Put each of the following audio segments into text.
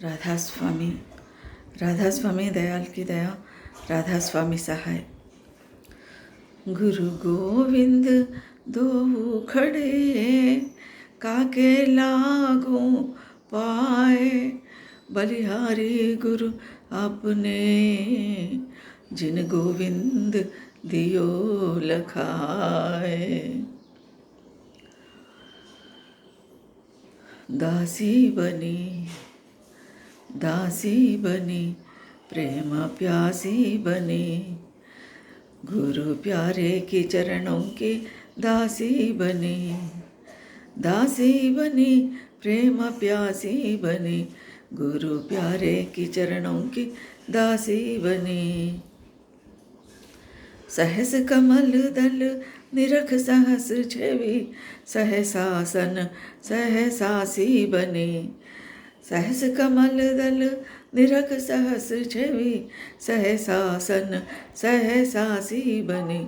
राधा स्वामी, राधा स्वामी दयाल की दया, राधा स्वामी सहाय। गुरु गोविंद दो खड़े, काके लागू पाए। बलिहारी गुरु आपने, जिन गोविंद दियो लखाए। दासी बनी प्रेम प्यासी बनी, गुरु प्यारे के चरणों की दासी बनी प्रेम प्यासी बनी, गुरु प्यारे की चरणों की दासी बनी। सहस कमल दल निरख सहस छवि, सहसासन सहसासी बनी। सहस कमल दल निरख सहस छवि, सहसासन सहसासी बनी,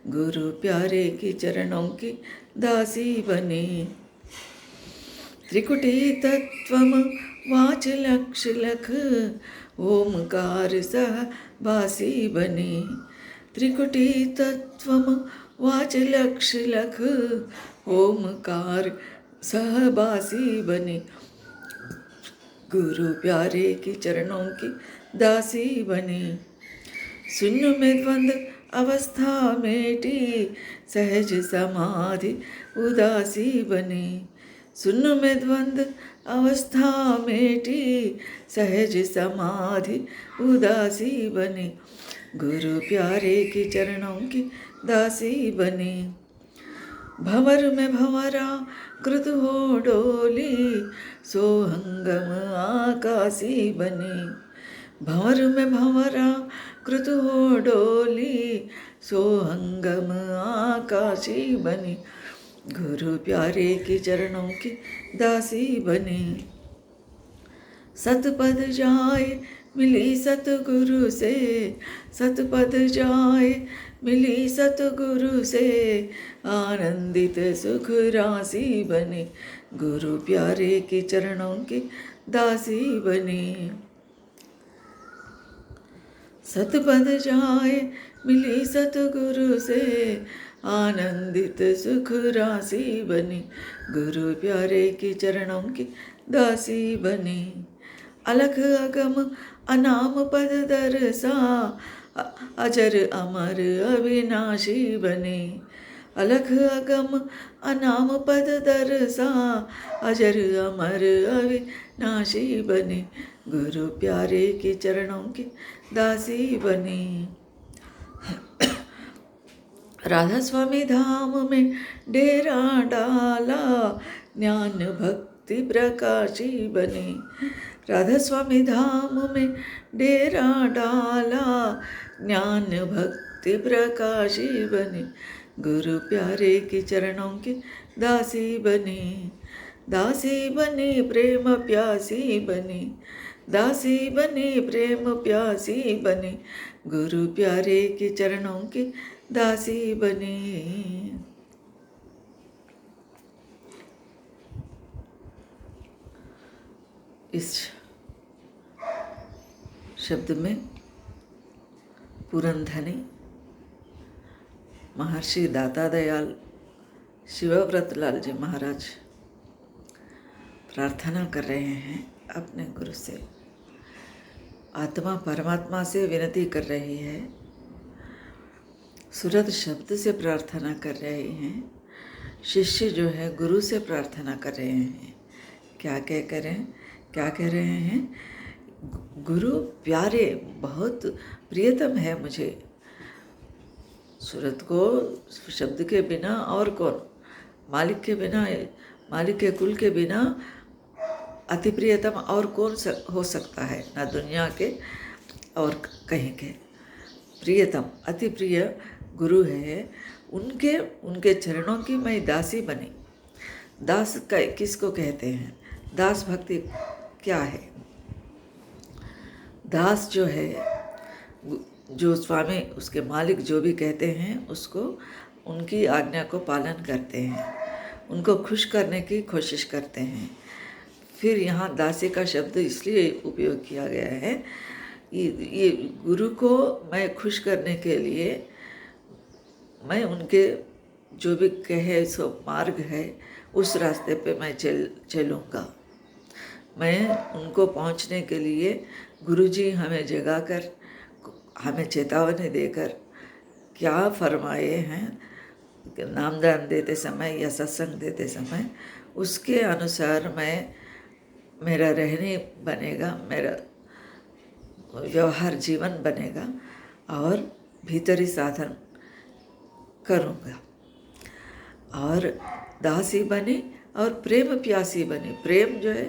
गुरु प्यारे की चरणों की दासी बनी। त्रिकुटी तत्वम वाच लक्ष लख, ओमकार सह बासी बनी। त्रिकुटी तत्वम वाच लक्ष लख, ओमकार सह बासी बनी, गुरु प्यारे की चरणों की दासी बनी। शून्य में द्वंद अवस्था मेटी, सहज समाधि उदासी बनी। शून्य में द्वंद अवस्था मेटी, सहज समाधि उदासी बनी, गुरु प्यारे की चरणों की दासी बनी। भंवर में भंवरा कृत हो डोली, सोहंगम आकाशी बनी। भंवर में भंवरा कृत हो डोली, सोहंगम आकाशी बनी, गुरु प्यारे की चरणों की दासी बनी। सतपद जाए मिली सतगुरु से, सतपद जाए मिली सतगुरु से, आनंदित सुख राशि बनी, गुरु प्यारे के चरणों की दासी बनी। सतपद जाए मिली सतगुरु से, आनंदित सुख राशि बनी, गुरु प्यारे के चरणों की दासी बनी। अलख अगम अनाम पद दरसा, अजर अमर अविनाशी बने। अलख अगम अनाम पद दरसा, अजर अमर अविनाशी बने, गुरु प्यारे के चरणों की दासी बनी। राधा स्वामी धाम में डेरा डाला, ज्ञान भक्ति प्रकाशी बने। राधा स्वामी धाम में डेरा डाला, ज्ञान भक्ति प्रकाशी बने, गुरु प्यारे के चरणों की दासी बनी। दासी बनी प्रेम प्यासी बनी, दासी बनी प्रेम प्यासी बनी, गुरु प्यारे के चरणों की दासी बनी। इस शब्द में पुरंधनी महर्षि दाता दयाल शिवव्रत लाल जी महाराज प्रार्थना कर रहे हैं अपने गुरु से। आत्मा परमात्मा से विनती कर रही है, सूरत शब्द से प्रार्थना कर रहे हैं। शिष्य जो है गुरु से प्रार्थना कर रहे हैं। क्या कह रहे हैं? गुरु प्यारे, बहुत प्रियतम है मुझे। सूरत को शब्द के बिना और कौन, मालिक के बिना, मालिक के कुल के बिना अति प्रियतम और कौन हो सकता है? ना दुनिया के और कहीं के। प्रियतम अति प्रिय गुरु है, उनके चरणों की मैं दासी बनी। दास किसको कहते हैं? दास भक्ति क्या है? दास जो है, जो स्वामी उसके मालिक जो भी कहते हैं उसको, उनकी आज्ञा को पालन करते हैं, उनको खुश करने की कोशिश करते हैं, फिर यहाँ दासी का शब्द इसलिए उपयोग किया गया है, ये गुरु को मैं खुश करने के लिए मैं उनके जो भी कहे सो मार्ग है उस रास्ते पे मैं चलूँगा। मैं उनको पहुँचने के लिए गुरुजी हमें जगाकर, हमें चेतावनी देकर क्या फरमाए हैं नामदान देते समय या सत्संग देते समय, उसके अनुसार मेरा रहने बनेगा, मेरा व्यवहार जीवन बनेगा और भीतरी साधन करूँगा। और दासी बनी और प्रेम प्यासी बनी। प्रेम जो है,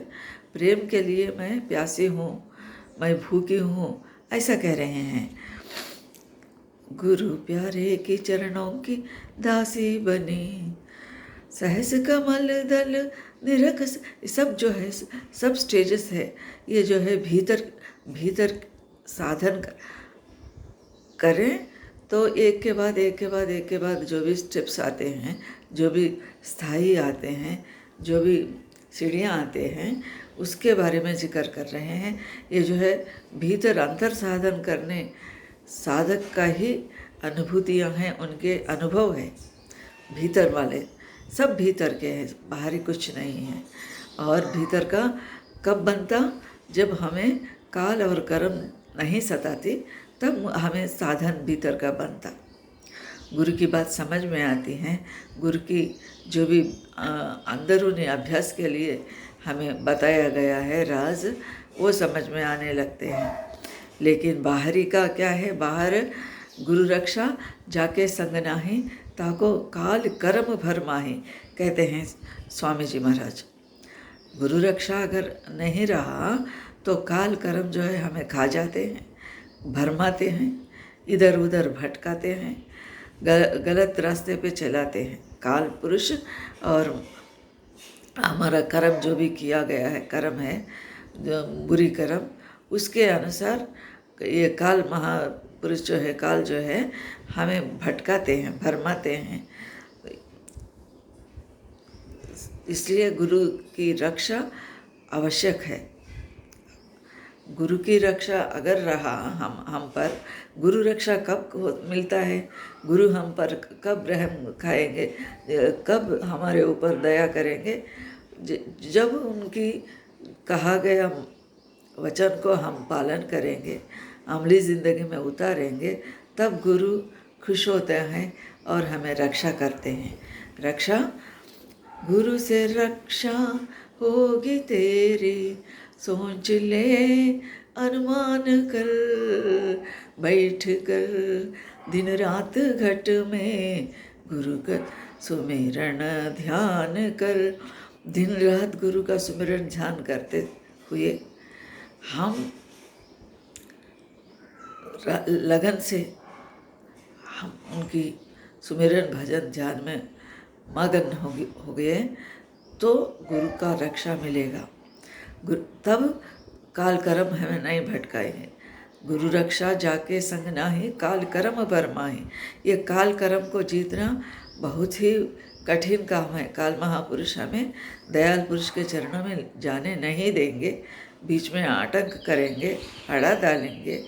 प्रेम के लिए मैं प्यासी हूँ, मैं भूखी हूँ, ऐसा कह रहे हैं। गुरु प्यारे की चरणों की दासी बनी, सहस कमल दल निरख, सब जो है सब स्टेजेस है। ये जो है भीतर साधन करें तो एक के बाद एक जो भी स्टेप्स आते हैं, जो भी स्थाई आते हैं, जो भी सीढ़ियाँ आते हैं, उसके बारे में जिक्र कर रहे हैं। ये जो है भीतर अंतर साधन करने साधक का ही अनुभूतियाँ हैं, उनके अनुभव है भीतर वाले, सब भीतर के हैं, बाहरी कुछ नहीं है। और भीतर का कब बनता, जब हमें काल और कर्म नहीं सताती, तब हमें साधन भीतर का बनता। गुरु की बात समझ में आती है, गुरु की जो भी अंदरूनी अभ्यास के लिए हमें बताया गया है राज, वो समझ में आने लगते हैं। लेकिन बाहरी का क्या है, बाहर गुरु रक्षा जाके संग नाही, ताको काल कर्म भर माही, कहते हैं स्वामी जी महाराज। गुरु रक्षा अगर नहीं रहा तो काल कर्म जो है हमें खा जाते हैं, भरमाते हैं, इधर उधर भटकाते हैं, गलत रास्ते पे चलाते हैं। काल पुरुष और हमारा कर्म जो भी किया गया है, कर्म है जो बुरी कर्म, उसके अनुसार ये काल महापुरुष जो है, काल जो है हमें भटकाते हैं, भरमाते हैं। इसलिए गुरु की रक्षा आवश्यक है। गुरु की रक्षा अगर रहा हम पर, गुरु रक्षा कब मिलता है, गुरु हम पर कब रहम खाएंगे, कब हमारे ऊपर दया करेंगे, जब उनकी कहा गया वचन को हम पालन करेंगे, अमली ज़िंदगी में उतारेंगे, तब गुरु खुश होते हैं और हमें रक्षा करते हैं। रक्षा, गुरु से रक्षा होगी तेरी, सोच ले अनुमान कर, बैठ कर दिन रात घट में गुरु का सुमिरन ध्यान कर। दिन रात गुरु का सुमिरन ध्यान करते हुए हम लगन से हम उनकी सुमिरन भजन ध्यान में मगन हो गए तो गुरु का रक्षा मिलेगा। तब काल कर्म हमें नहीं भटकाएंगे। गुरु रक्षा जाके संग नाही, काल कर्म बरमाही। ये काल कर्म को जीतना बहुत ही कठिन काम है। काल महापुरुष हमें दयाल पुरुष के चरणों में जाने नहीं देंगे, बीच में आतंक करेंगे, अड़ा डालेंगे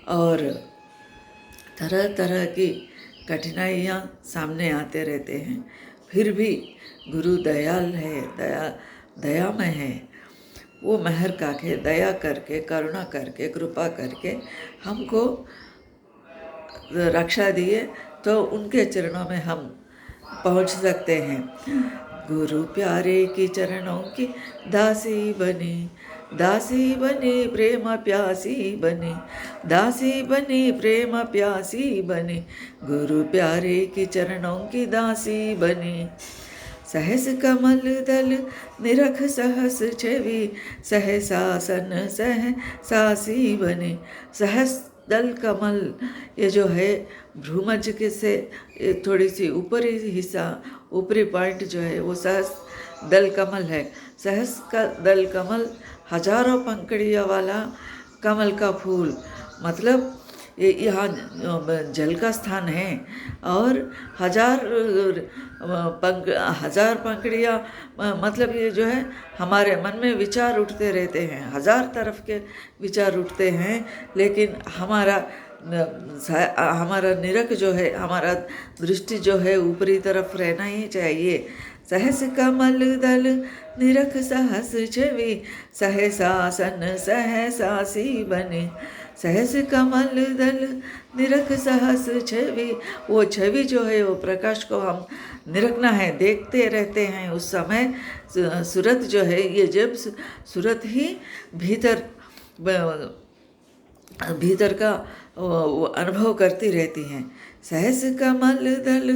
और तरह तरह की कठिनाइयाँ सामने आते रहते हैं। फिर भी गुरु दयाल है, दयामय है। वो मेहर करके, दया करके, करुणा करके, कृपा करके हमको रक्षा दिए तो उनके चरणों में हम पहुंच सकते हैं। गुरु प्यारे की चरणों की दासी बनी, दासी बनी प्रेम प्यासी बनी, दासी बनी प्रेम प्यासी बनी, गुरु प्यारे की चरणों की दासी बनी। सहस कमल दल निरख सहस छवि, सहसासन सह सासी बनी। सहस दल कमल, ये जो है भ्रूमध्य के से थोड़ी सी ऊपरी हिस्सा, ऊपरी पॉइंट जो है वो सहस दल कमल है। सहस का दल कमल, हजारों पंखड़ियों वाला कमल का फूल, मतलब ये यहाँ जल का स्थान है और हजार पंखड़ियाँ, मतलब ये जो है हमारे मन में विचार उठते रहते हैं, हजार तरफ के विचार उठते हैं, लेकिन हमारा निरख जो है, हमारा दृष्टि जो है ऊपरी तरफ रहना ही चाहिए। सहस कमल दल निरख सहस छवि, सहसासन सहसासी बने। सहस कमल दल निरख सहस छवि, वो छवि जो है, वो प्रकाश को हम निरखना है, देखते रहते हैं। उस समय सूरत जो है, ये जब सूरत ही भीतर का वो अनुभव करती रहती हैं। सहस कमल दल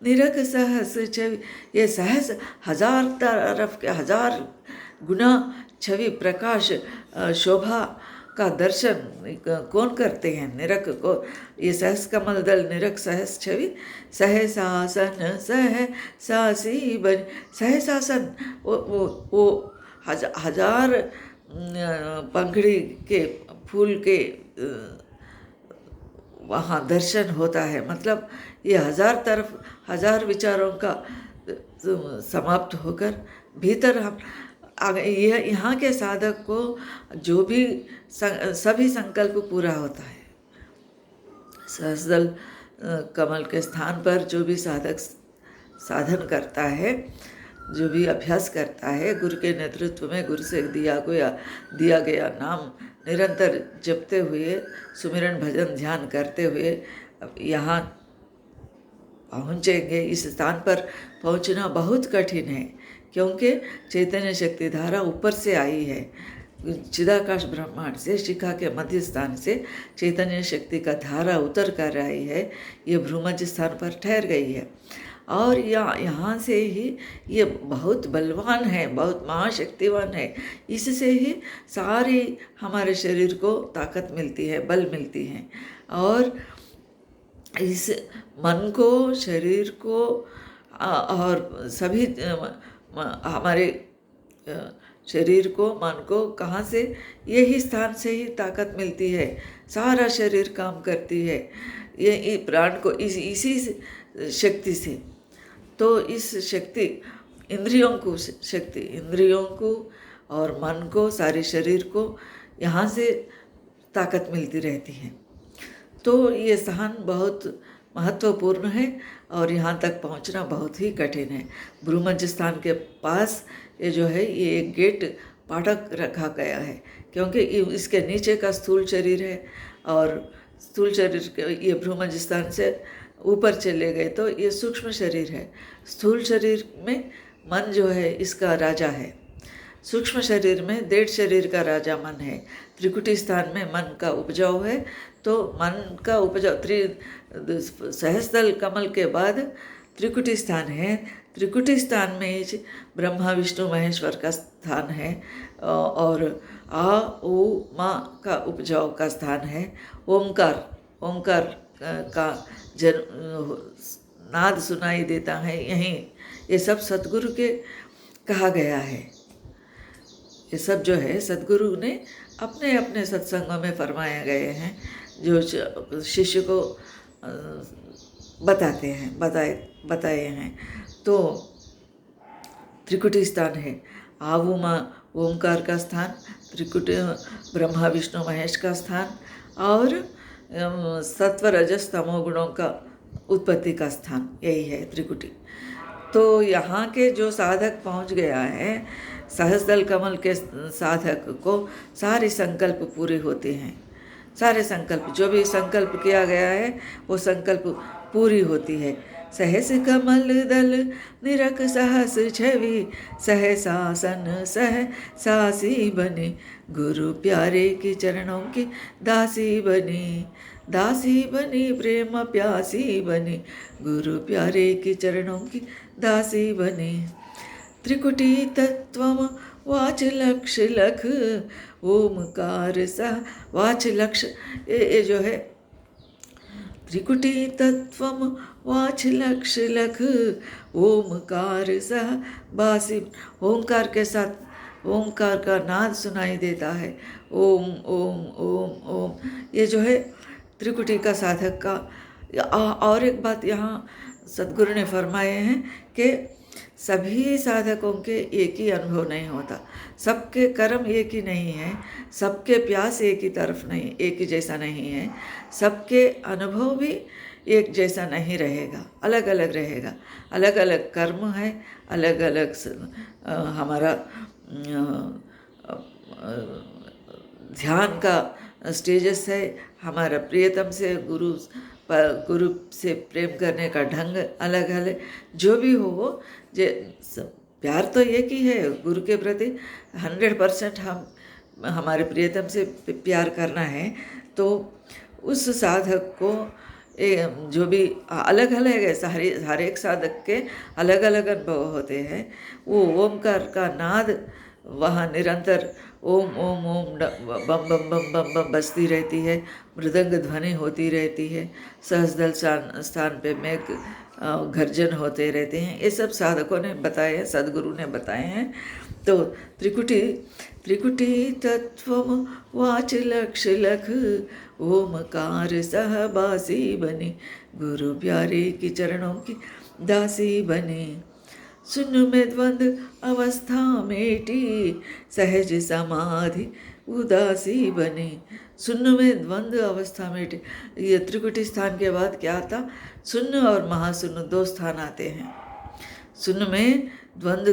निरख सहस छवि, ये सहस हजार तरफ के हजार गुना छवि प्रकाश शोभा का दर्शन कौन करते हैं? निरख को। ये सहस कमल दल निरख सहस छवि, सहसासन सहसासी बन। सहसासन वो हजार पंखड़ी के फूल के वहाँ दर्शन होता है। मतलब ये हजार तरफ हजार विचारों का समाप्त होकर भीतर हम यहाँ के साधक को जो भी सभी संकल्प पूरा होता है। सहस्रदल कमल के स्थान पर जो भी साधक साधन करता है, जो भी अभ्यास करता है, गुरु के नेतृत्व में गुरु से दिया गया नाम निरंतर जपते हुए, सुमिरन भजन ध्यान करते हुए यहाँ पहुँचेंगे। इस स्थान पर पहुँचना बहुत कठिन है, क्योंकि चैतन्य शक्ति धारा ऊपर से आई है। चिदाकाश ब्रह्मांड से, शिखा के मध्य स्थान से चैतन्य शक्ति का धारा उतर कर आई है, ये भ्रूमध्य स्थान पर ठहर गई है। और यहाँ से ही ये बहुत बलवान है, बहुत महाशक्तिवान है। इससे ही सारी हमारे शरीर को ताकत मिलती है, बल मिलती है। और इस मन को, शरीर को और सभी हमारे शरीर को, मन को कहाँ से? यही स्थान से ही ताकत मिलती है। सारा शरीर काम करती है ये प्राण को इसी शक्ति से। तो इस शक्ति, इंद्रियों को और मन को, सारे शरीर को यहाँ से ताकत मिलती रहती है। तो ये स्थान बहुत महत्वपूर्ण है और यहाँ तक पहुँचना बहुत ही कठिन है। भ्रूमध्य स्थान के पास ये जो है, ये एक गेट फाटक रखा गया है, क्योंकि इसके नीचे का स्थूल शरीर है और स्थूल शरीर के ये भ्रूमध्य स्थान से ऊपर चले गए तो ये सूक्ष्म शरीर है। स्थूल शरीर में मन जो है इसका राजा है, सूक्ष्म शरीर में देठ शरीर का राजा मन है। त्रिकुटी स्थान में मन का उपजाऊ है, तो मन का उपजाऊ सहस्रदल कमल के बाद त्रिकुटी स्थान है। त्रिकुटी स्थान में ब्रह्मा विष्णु महेश्वर का स्थान है और आ ऊ मा का उपजाऊ का स्थान है। ओंकार का नाद सुनाई देता है यहीं। ये सब सद्गुरु के कहा गया है। ये सब जो है सद्गुरु ने अपने अपने सत्संगों में फरमाए गए हैं, जो शिष्य को बताए हैं। तो त्रिकुटी स्थान है, आवुमा ओंकार का स्थान, त्रिकुटी ब्रह्मा विष्णु महेश का स्थान और सत्व रजस तमो गुणों का उत्पत्ति का स्थान, यही है त्रिकुटी। तो यहाँ के जो साधक पहुँच गया है, सहस्रदल कमल के साधक को सारे संकल्प पूरे होते हैं। सारे संकल्प, जो भी संकल्प किया गया है वो संकल्प पूरी होती है। सहस कमल दल निरख सहस छवि, सहसासन सहसासी बने। गुरु प्यारे की चरणों की दासी बनी प्रेम प्यासी बनी। गुरु प्यारे की चरणों की दासी बनी। त्रिकुटी तत्वम वाच लक्ष लख, ओमकार सह वाच लक्ष। ये जो है त्रिकुटी तत्वम वाच लक्ष लख, ओमकार सह बासी। ओंकार के साथ ओंकार का नाद सुनाई देता है। ओम ओम ओम ओम। ये जो है त्रिकुटी का साधक का। और एक बात यहाँ सदगुरु ने फरमाए हैं कि सभी साधकों के एक ही अनुभव नहीं होता, सबके कर्म एक ही नहीं है, सबके प्यास एक ही तरफ नहीं, एक ही जैसा नहीं है, सबके अनुभव भी एक जैसा नहीं रहेगा, अलग अलग रहेगा। अलग अलग कर्म है, अलग अलग हमारा ध्यान का स्टेजेस है, हमारा प्रियतम से गुरु से प्रेम करने का ढंग अलग अलग। जो भी हो, जे प्यार तो एक ही है गुरु के प्रति। 100% हम हमारे प्रियतम से प्यार करना है, तो उस साधक को जो भी अलग अलग है, हर एक साधक के अलग अलग अनुभव होते हैं। वो ओमकार का नाद वहाँ निरंतर ओम ओम ओम बम बम बम बम बम बजती रहती है, मृदंग ध्वनि होती रहती है, सहस्रदल स्थान पे मेघ गर्जन होते रहते हैं। ये सब साधकों ने बताए हैं, सदगुरु ने बताए हैं। तो त्रिकुटी तत्व वाच लक्ष्य लख ओमकार सहबासी बनी, गुरु प्यारे की चरणों की दासी बनी। सुन में द्वंद अवस्था मेटी, सहज समाधि उदासी बनी। सुन में द्वंद अवस्था मेटी, ये त्रिकुटी स्थान के बाद क्या आता? सुन्न और महाशून्य 2 स्थान आते हैं। सुन्न में द्वंद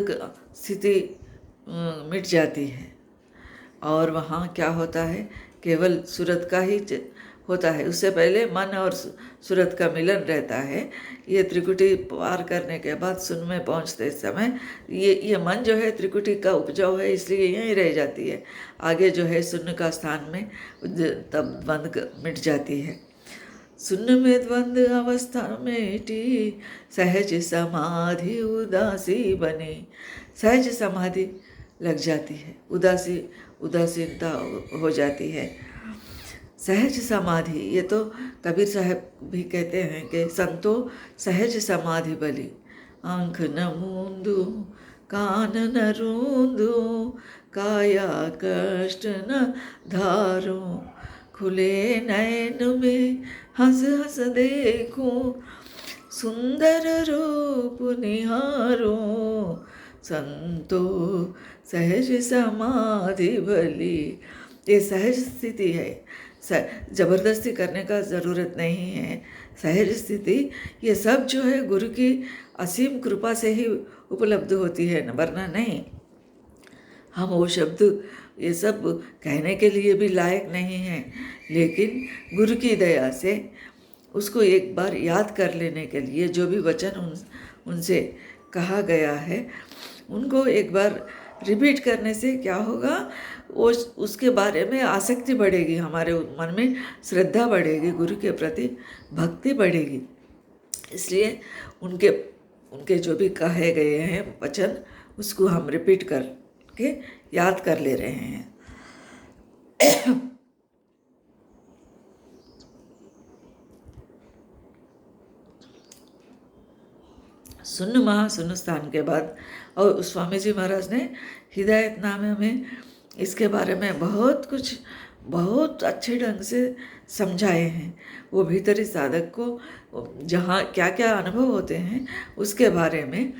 स्थिति मिट जाती है और वहाँ क्या होता है? केवल सूरत का ही होता है। उससे पहले मन और सूरत का मिलन रहता है। ये त्रिकुटी पार करने के बाद शून्य में पहुँचते समय ये मन जो है त्रिकुटी का उपजाऊ है, इसलिए यहीं रह जाती है। आगे जो है शून्य का स्थान में तब द्वंद मिट जाती है। शून्य में द्वंद अवस्था मेटी, सहज समाधि उदासी बनी। सहज समाधि लग जाती है, उदासीनता हो जाती है। सहज समाधि, ये तो कबीर साहब भी कहते हैं कि संतो सहज समाधि बली, आँख न मूंदू कान न रूंदू, काया कष्ट न धारू, खुले नयन में हंस हंस देखूं, सुंदर रूप निहारूं, संतो सहज समाधि भली। ये सहज स्थिति है, जबरदस्ती करने का ज़रूरत नहीं है। सहज स्थिति ये सब जो है गुरु की असीम कृपा से ही उपलब्ध होती है, वरना नहीं। हम वो शब्द ये सब कहने के लिए भी लायक नहीं हैं, लेकिन गुरु की दया से उसको एक बार याद कर लेने के लिए जो भी वचन उनसे कहा गया है, उनको एक बार रिपीट करने से क्या होगा? वो उसके बारे में आसक्ति बढ़ेगी, हमारे मन में श्रद्धा बढ़ेगी, गुरु के प्रति भक्ति बढ़ेगी। इसलिए उनके जो भी कहे गए हैं वचन, उसको हम रिपीट करके याद कर ले रहे हैं। सुन्न महाशून्य स्थान के बाद और स्वामी जी महाराज ने हिदायतनामे में इसके बारे में बहुत कुछ बहुत अच्छे ढंग से समझाए हैं। वो भीतरी साधक को जहाँ क्या क्या अनुभव होते हैं उसके बारे में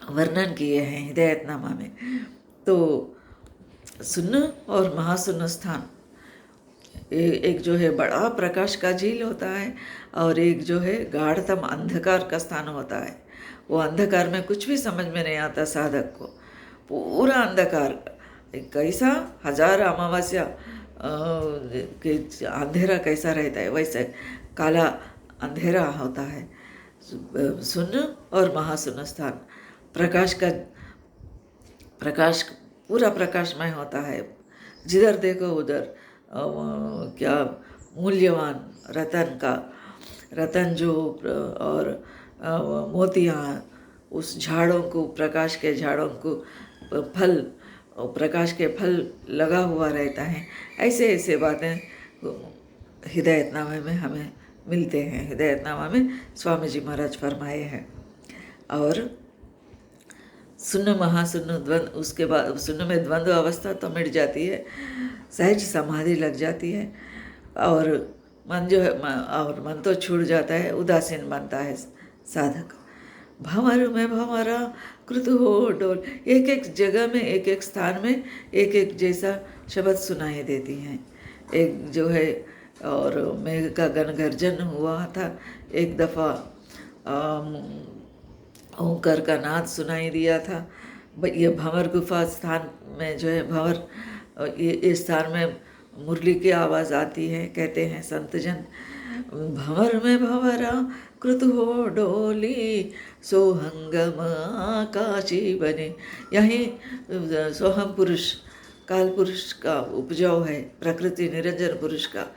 वर्णन किए हैं हिदायतनामा में। तो सुन्न और महाशून्य स्थान, एक जो है बड़ा प्रकाश का झील होता है और एक जो है गाढ़तम अंधकार का स्थान होता है। वो अंधकार में कुछ भी समझ में नहीं आता साधक को, पूरा अंधकार कैसा 1000 अमावस्या के अंधेरा कैसा रहता है वैसे काला अंधेरा होता है। शून्य और महाशून्य स्थान प्रकाश पूरा प्रकाशमय होता है। जिधर देखो उधर क्या मूल्यवान रतन जो और मोतियाँ, उस झाड़ों को, प्रकाश के झाड़ों को फल, प्रकाश के फल लगा हुआ रहता है। ऐसे ऐसे बातें हिदायतनामे में हमें मिलते हैं। हिदायतनामा में स्वामी जी महाराज फरमाए हैं। और शून्य महाशून्य द्वंद, उसके बाद शून्य में द्वंद्व अवस्था तो मिट जाती है, सहज समाधि लग जाती है और मन जो है और मन तो छूट जाता है, उदासीन बनता है साधक। भंवर में भंवरा कृत हो डोल, एक एक जगह में, एक एक स्थान में एक एक जैसा शब्द सुनाई देती हैं। एक जो है और मेघ का गनगर्जन हुआ था, एक दफ़ा ओंकार का नाद सुनाई दिया था। ये भंवर गुफा स्थान में जो है भंवर, ये स्थान में मुरली की आवाज़ आती है। कहते हैं संतजन, भंवर में भंवरा कृत हो डोली, सोहंगम आकाशी बने। यहीं सोहम पुरुष, काल पुरुष का उपजाव है, प्रकृति निरंजन पुरुष का।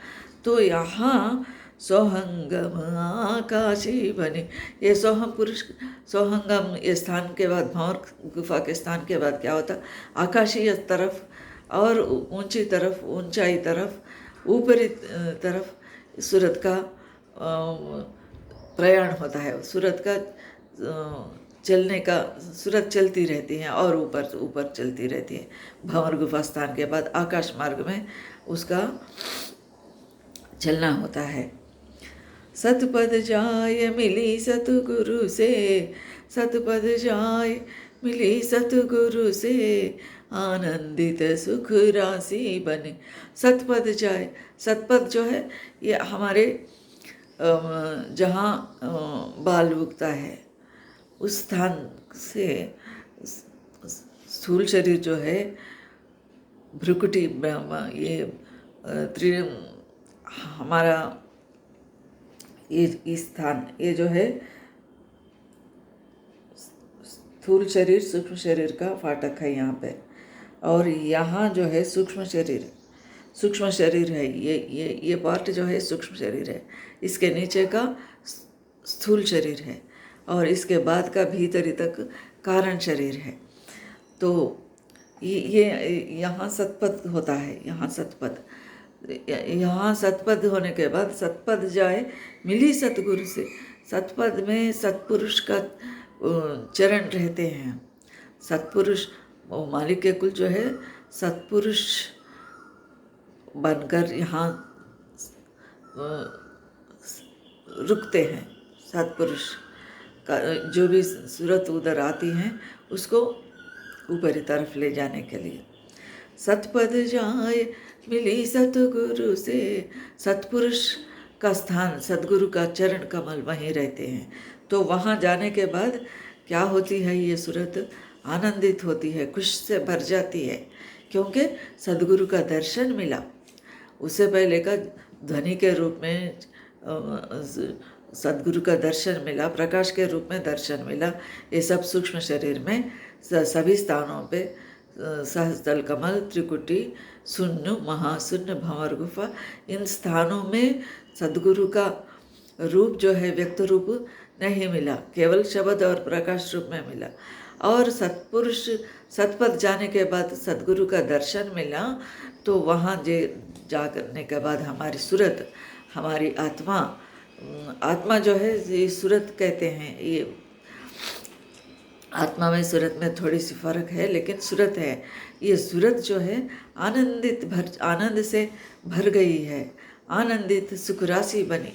तो यहाँ सोहंगम आकाशी बने, ये सोहम पुरुष, सोहंगम ये स्थान के बाद, भंवर गुफा के स्थान के बाद क्या होता, आकाशीय तरफ और ऊंची तरफ, ऊंचाई तरफ, ऊपरी तरफ सूरत का प्रयाण होता है। सूरत का चलने का, सूरत चलती रहती है और ऊपर ऊपर चलती रहती है। भंवर गुफा स्थान के बाद आकाश मार्ग में उसका चलना होता है। सतपद जाय मिली सतगुरु से, सतपद जाय मिली सतगुरु से, आनंदित सुख राशि बने। सतपद जाय, सतपद जो है ये हमारे जहाँ बाल उगता है उस स्थान से स्थूल शरीर जो है, भ्रुकुटी, ये हमारा ये स्थान, ये जो है स्थूल शरीर सूक्ष्म शरीर का फाटक है यहाँ पे। और यहाँ जो है सूक्ष्म शरीर, सूक्ष्म शरीर है, ये पार्ट जो है सूक्ष्म शरीर है। इसके नीचे का स्थूल शरीर है और इसके बाद का भीतरी तक कारण शरीर है। तो ये यहाँ सतपद होता है। यहाँ सतपद, यहाँ सतपद होने के बाद सतपद जाए मिली सतगुरु से, सतपद में सतपुरुष का चरण रहते हैं। सतपुरुष, वो मालिक के कुल जो है सतपुरुष बनकर यहाँ रुकते हैं। सतपुरुष का जो भी सूरत उधर आती हैं उसको ऊपरी तरफ ले जाने के लिए। सतपद जाए मिली सतगुरु से, सतपुरुष का स्थान, सतगुरु का चरण कमल वहीं रहते हैं। तो वहाँ जाने के बाद क्या होती है, ये सूरत आनंदित होती है, खुश से भर जाती है, क्योंकि सदगुरु का दर्शन मिला। उससे पहले का ध्वनि के रूप में सदगुरु का दर्शन मिला, प्रकाश के रूप में दर्शन मिला। ये सब सूक्ष्म शरीर में सभी स्थानों पे सहस्त्रल कमल, त्रिकुटी, शून्य, महाशून्य, भंवर गुफा, इन स्थानों में सदगुरु का रूप जो है व्यक्त रूप नहीं मिला, केवल शब्द और प्रकाश रूप में मिला। और सतपुरुष सतपथ जाने के बाद सदगुरु का दर्शन मिला। तो वहाँ जा करने के बाद हमारी सूरत, हमारी आत्मा, आत्मा जो है ये सूरत कहते हैं। ये आत्मा में सूरत में थोड़ी सी फर्क है, लेकिन सूरत है। ये सूरत जो है आनंद से भर गई है, आनंदित सुख राशि बनी,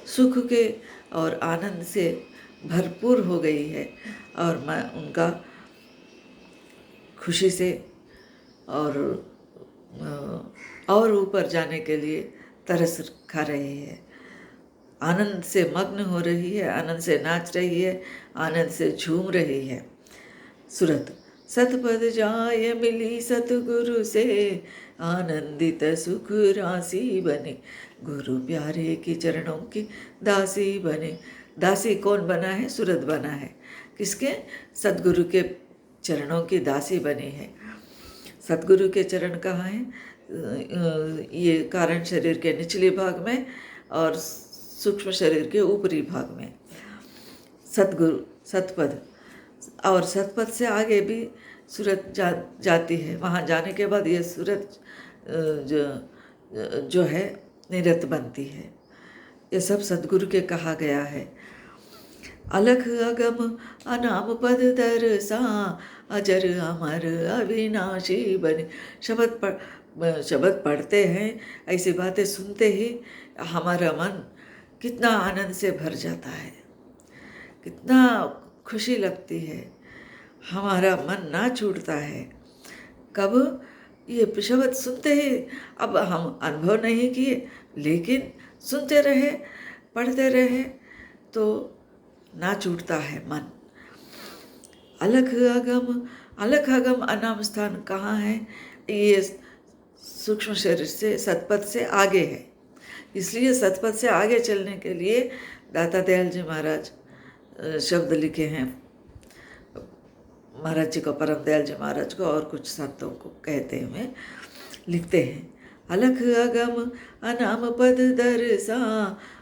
सुख के और आनंद से भरपूर हो गई है। और मैं उनका खुशी से और ऊपर जाने के लिए तरस खा रही है, आनंद से मग्न हो रही है, आनंद से नाच रही है, आनंद से झूम रही है सूरत। सतपद जाय मिली सतगुरु से, आनंदित सुख राशि बने, गुरु प्यारे की चरणों की दासी बने। दासी कौन बना है? सूरत बना है। किसके? सतगुरु के चरणों की दासी बनी है। सतगुरु के चरण कहाँ हैं? ये कारण शरीर के निचले भाग में और सूक्ष्म शरीर के ऊपरी भाग में सतगुरु, सतपद। और सतपद से आगे भी सूरत जाती है। वहाँ जाने के बाद ये सूरत जो है निरत बनती है। ये सब सतगुरु के कहा गया है। अलख अगम अनाम पद दरसा, अजर अमर अविनाशी बने। शब्द पढ़ते हैं, ऐसी बातें सुनते ही हमारा मन कितना आनंद से भर जाता है, कितना खुशी लगती है, हमारा मन ना छूटता है। कब? ये शब्द सुनते ही, अब हम अनुभव नहीं किए लेकिन सुनते रहे, पढ़ते रहे तो ना छूटता है मन। अलख अगम अनाम स्थान कहाँ है? ये सूक्ष्म शरीर से, सतपथ से आगे है। इसलिए सतपथ से आगे चलने के लिए दाता दयाल जी महाराज शब्द लिखे हैं, महाराज जी को, परम दयाल जी महाराज को और कुछ संतों को कहते हुए लिखते हैं, अलख अगम अनाम पद दरसा,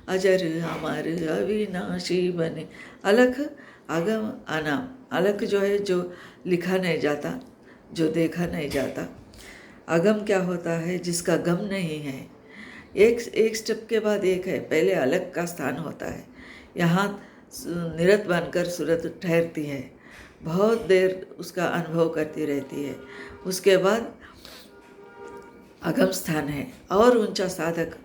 अजर अमर अविनाशी बने। अलख अगम अनाम, अलख जो है जो लिखा नहीं जाता, जो देखा नहीं जाता। अगम क्या होता है? जिसका गम नहीं है। एक स्टेप के बाद एक है, पहले अलग का स्थान होता है, यहाँ निरत बनकर सूरत ठहरती है, बहुत देर उसका अनुभव करती रहती है। उसके बाद अगम स्थान है और ऊंचा साधक,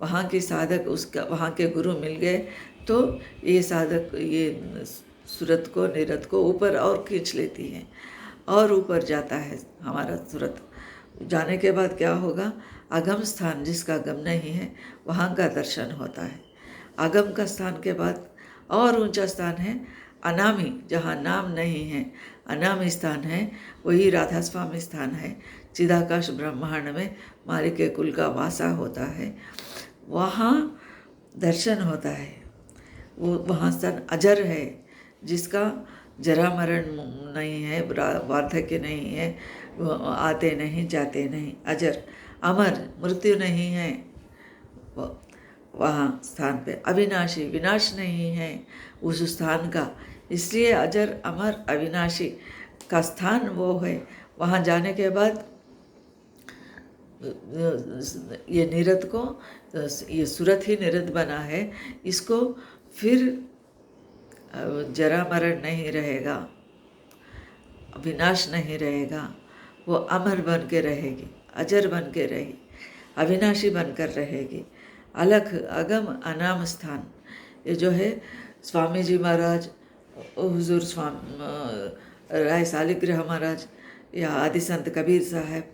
वहाँ की साधक, उसका वहाँ के गुरु मिल गए तो ये साधक ये सूरत को, निरत को ऊपर और खींच लेती है और ऊपर जाता है हमारा सूरत। जाने के बाद क्या होगा? अगम स्थान, जिसका गम नहीं है, वहाँ का दर्शन होता है। अगम का स्थान के बाद और ऊंचा स्थान है अनामी, जहाँ नाम नहीं है, अनामी स्थान है, वही राधा स्वामी स्थान है। चिदाकाश ब्रह्मांड में मालिक के कुल का वासा होता है, वहाँ दर्शन होता है। वो वहाँ स्थान अजर है, जिसका जरा मरण नहीं है, वार्धक्य नहीं है, आते नहीं जाते नहीं, अजर अमर, मृत्यु नहीं है वहाँ स्थान पे। अविनाशी, विनाश नहीं है उस स्थान का, इसलिए अजर अमर अविनाशी का स्थान वो है। वहाँ जाने के बाद ये निरत को, ये सूरत ही निरत बना है, इसको फिर जरा मरण नहीं रहेगा, विनाश नहीं रहेगा, वो अमर बन के रहेगी, अजर बन के रहेगी, अविनाशी बनकर रहेगी। अलख अगम अनाम स्थान, ये जो है स्वामी जी महाराज, हुजूर स्वामी राय सालिग्राम महाराज, या आदि संत कबीर साहब,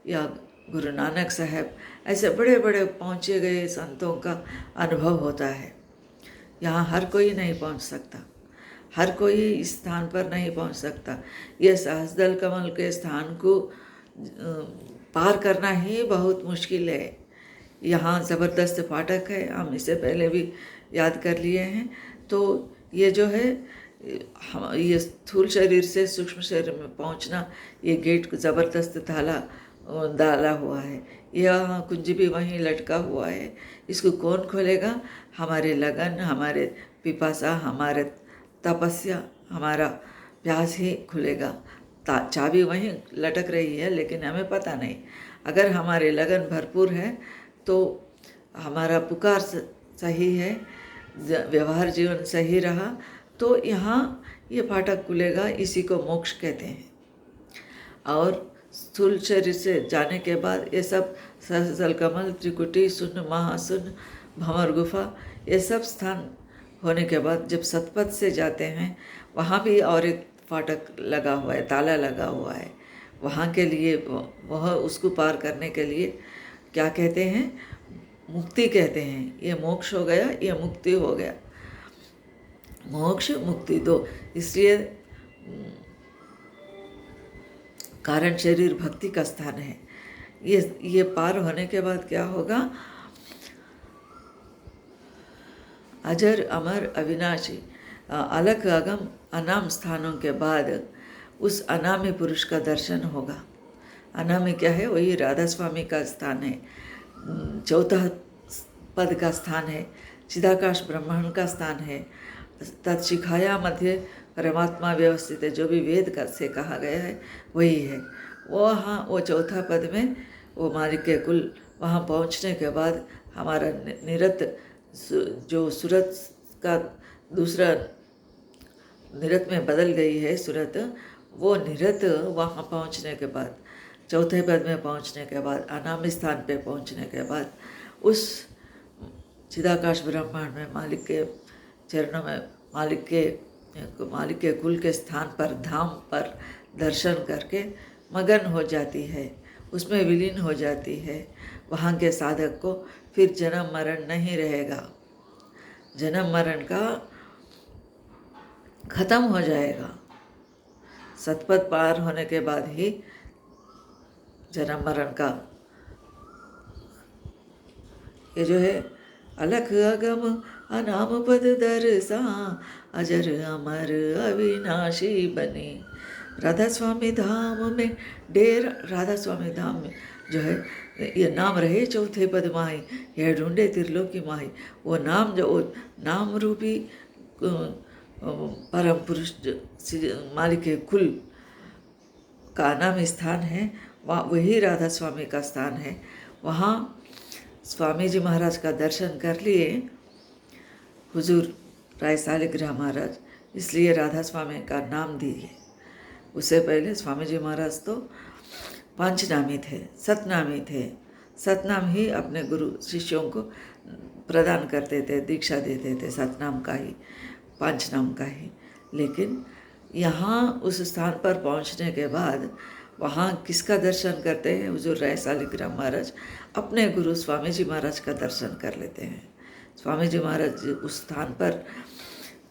या गुरु नानक साहब, ऐसे बड़े बड़े पहुँचे गए संतों का अनुभव होता है। यहाँ हर कोई नहीं पहुँच सकता, हर कोई इस स्थान पर नहीं पहुँच सकता। यह सहस्रदल कमल के स्थान को पार करना ही बहुत मुश्किल है। यहाँ ज़बरदस्त फाटक है, हम इससे पहले भी याद कर लिए हैं। तो ये जो है, हम ये स्थूल शरीर से सूक्ष्म शरीर में पहुँचना, ये गेट ज़बरदस्त डाला हुआ है। यह कुंजी भी वहीं लटका हुआ है, इसको कौन खोलेगा? हमारे लगन, हमारे पिपासा, हमारे तपस्या, हमारा प्यास ही खुलेगा। चाबी वहीं लटक रही है लेकिन हमें पता नहीं। अगर हमारे लगन भरपूर है तो हमारा पुकार सही है, व्यवहार जीवन सही रहा तो यहाँ ये फाटक खुलेगा। इसी को मोक्ष कहते हैं। और स्थूल शरीर से जाने के बाद ये सब सहस्रदल कमल, त्रिकुटी, शून्य, महाशून्य, भंवर गुफा, ये सब स्थान होने के बाद जब सतपथ से जाते हैं, वहाँ भी और एक फाटक लगा हुआ है, ताला लगा हुआ है। वहाँ के लिए, वह उसको पार करने के लिए क्या कहते हैं? मुक्ति कहते हैं। ये मोक्ष हो गया, ये मुक्ति हो गया। मोक्ष मुक्ति दो, इसलिए कारण शरीर भक्ति का स्थान है। ये पार होने के बाद क्या होगा? अजर अमर अविनाशी, अलख अगम अनाम स्थानों के बाद उस अनामी पुरुष का दर्शन होगा। अनामी क्या है? वही राधा स्वामी का स्थान है, चौथा पद का स्थान है, चिदाकाश ब्रह्मांड का स्थान है, तत्शिखाया मध्य परमात्मा व्यवस्थित है, जो भी वेद से कहा गया है वही है। वहाँ वो चौथा पद में वो मालिक के कुल, वहाँ पहुँचने के बाद हमारा निरत जो सूरत का दूसरा निरत में बदल गई है सूरत, वो निरत वहाँ पहुँचने के बाद, चौथे पद में पहुँचने के बाद, अनामी स्थान पे पहुँचने के बाद, उस चिदाकाश ब्रह्मांड में मालिक के चरणों में, मालिक के कुल के स्थान पर, धाम पर दर्शन करके मगन हो जाती है, उसमें विलीन हो जाती है। वहाँ के साधक को फिर जन्म मरण नहीं रहेगा, जन्म मरण का खत्म हो जाएगा। सतपथ पार होने के बाद ही जन्म मरण का, ये जो है अलख अगम अनाम पद दरसा, अजर अमर अविनाशी बने। राधा स्वामी धाम में राधा स्वामी धाम में जो है ये नाम रहे चौथे पद माही, यह ढूंढे त्रिलोकी माही। वो नाम जो नाम रूपी परम पुरुष मालिक के कुल का नाम स्थान है, वहाँ वही राधा स्वामी का स्थान है। वहाँ स्वामी जी महाराज का दर्शन कर लिए हुजूर राय सालिग्राम महाराज, इसलिए राधा स्वामी का नाम दिए। उससे पहले स्वामी जी महाराज तो पंचनामी थे, सतनामी थे। सतनाम ही अपने गुरु शिष्यों को प्रदान करते थे, दीक्षा देते थे, सतनाम का ही, पंचनाम का ही। लेकिन यहाँ उस स्थान पर पहुँचने के बाद वहाँ किसका दर्शन करते हैं? हुजूर राय सालिग्राम महाराज अपने गुरु स्वामी जी महाराज का दर्शन कर लेते हैं। स्वामी जी महाराज उस स्थान पर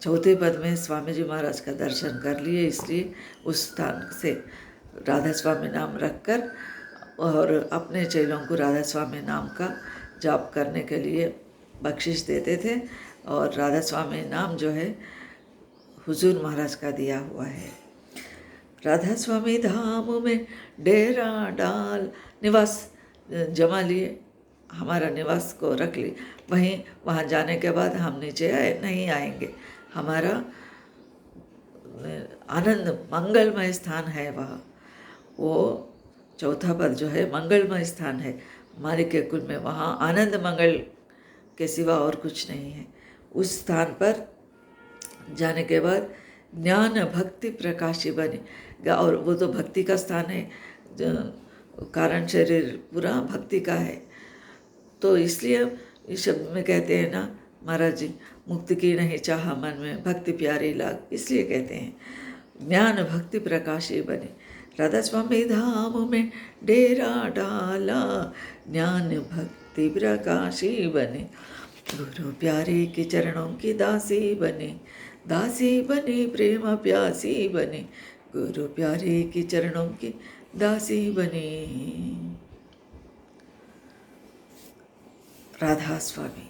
चौथे पद में स्वामी जी महाराज का दर्शन कर लिए, इसलिए उस स्थान से राधा स्वामी नाम रखकर और अपने चेलों को राधा स्वामी नाम का जाप करने के लिए बख्शिश देते थे। और राधा स्वामी नाम जो है हुजूर महाराज का दिया हुआ है। राधा स्वामी धाम में डेरा डाल, निवास जमा लिए, हमारा निवास को रख ली। वहाँ जाने के बाद हम नीचे नहीं आएंगे, हमारा आनंद मंगलमय स्थान है वहाँ। वो चौथा पद जो है मंगलमय स्थान है मालिक के कुल में, वहाँ आनंद मंगल के सिवा और कुछ नहीं है। उस स्थान पर जाने के बाद ज्ञान भक्ति प्रकाशी बने, और वो तो भक्ति का स्थान है, कारण शरीर पूरा भक्ति का है। तो इसलिए इस शब्द में कहते हैं ना महाराज जी, मुक्ति की नहीं चाहा मन में, भक्ति प्यारी लाग, इसलिए कहते हैं ज्ञान भक्ति प्रकाशी बने। राधा स्वामी धाम में डेरा डाला, ज्ञान भक्ति प्रकाशी बने। गुरु प्यारे के चरणों की दासी बने, दासी बने प्रेम प्यासी बने, गुरु प्यारे के चरणों की दासी बने। राधा स्वामी।